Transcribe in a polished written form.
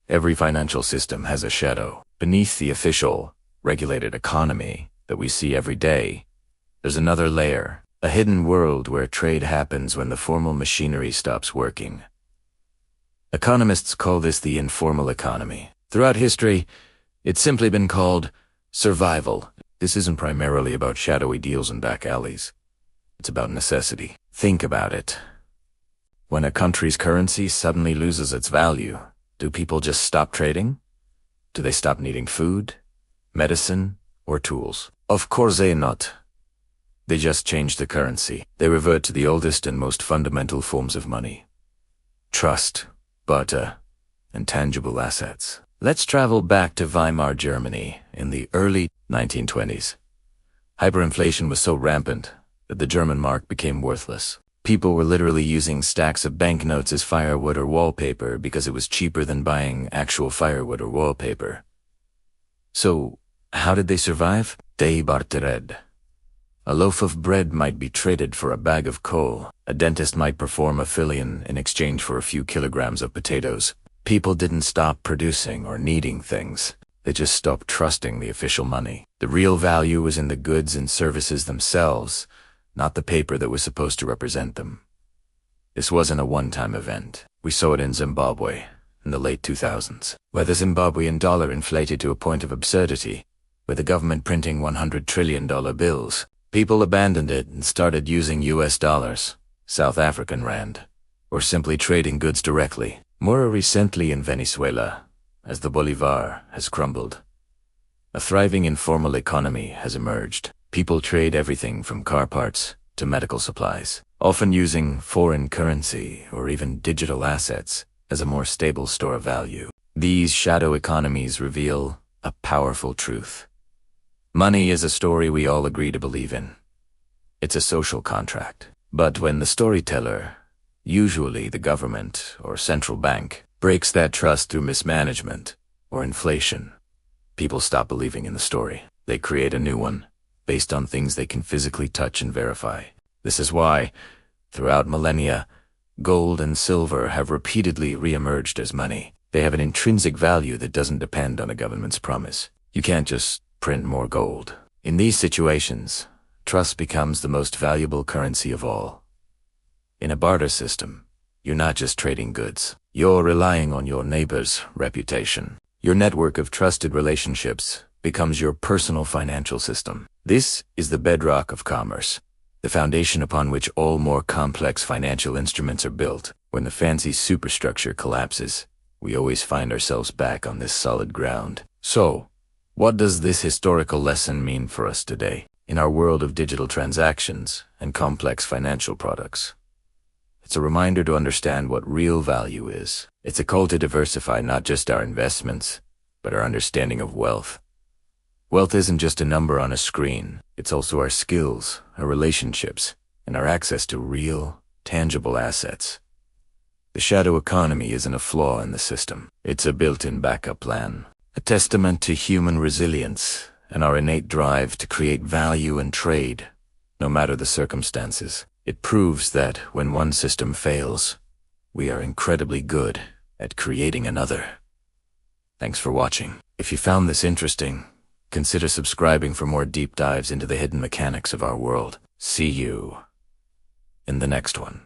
Every financial system has a shadow. Beneath the official, regulated economy that we see every day, there's another layer, a hidden world where trade happens when the formal machinery stops working. Economists call this the informal economy. Throughout history, it's simply been called survival. This isn't primarily about shadowy deals and back alleys. It's about necessity. Think about it. When a country's currency suddenly loses its value, do people just stop trading? Do they stop needing food, medicine, or tools? Of course they not. They just change the currency. They revert to the oldest and most fundamental forms of money. Trust, barter, and tangible assets. Let's travel back to Weimar Germany in the early 1920s. Hyperinflation was so rampant that the German mark became worthless. People were literally using stacks of banknotes as firewood or wallpaper because it was cheaper than buying actual firewood or wallpaper. So, how did they survive? They bartered. A loaf of bread might be traded for a bag of coal. A dentist might perform a fillion in exchange for a few kilograms of potatoes. People didn't stop producing or needing things. They just stopped trusting the official money. The real value was in the goods and services themselves, not the paper that was supposed to represent them. This wasn't a one-time event. We saw it in Zimbabwe in the late 2000s, where the Zimbabwean dollar inflated to a point of absurdity, with the government printing $100 trillion bills. People abandoned it and started using US dollars, South African rand, or simply trading goods directly. More recently in Venezuela, as the bolivar has crumbled, a thriving informal economy has emerged. People trade everything from car parts to medical supplies, often using foreign currency or even digital assets as a more stable store of value. These shadow economies reveal a powerful truth. Money is a story we all agree to believe in. It's a social contract. But when the storyteller, usually the government or central bank, breaks that trust through mismanagement or inflation, people stop believing in the story. They create a new one, based on things they can physically touch and verify. This is why, throughout millennia, gold and silver have repeatedly re-emerged as money. They have an intrinsic value that doesn't depend on a government's promise. You can't just print more gold. In these situations, trust becomes the most valuable currency of all. In a barter system, you're not just trading goods. You're relying on your neighbor's reputation. Your network of trusted relationships becomes your personal financial system. This is the bedrock of commerce, the foundation upon which all more complex financial instruments are built. When the fancy superstructure collapses, we always find ourselves back on this solid ground. So, what does this historical lesson mean for us today, in our world of digital transactions and complex financial products? It's a reminder to understand what real value is. It's a call to diversify not just our investments, but our understanding of wealth. Wealth isn't just a number on a screen. It's also our skills, our relationships, and our access to real, tangible assets. The shadow economy isn't a flaw in the system. It's a built-in backup plan, a testament to human resilience and our innate drive to create value and trade, no matter the circumstances. It proves that when one system fails, we are incredibly good at creating another. Thanks for watching. If you found this interesting, consider subscribing for more deep dives into the hidden mechanics of our world. See you in the next one.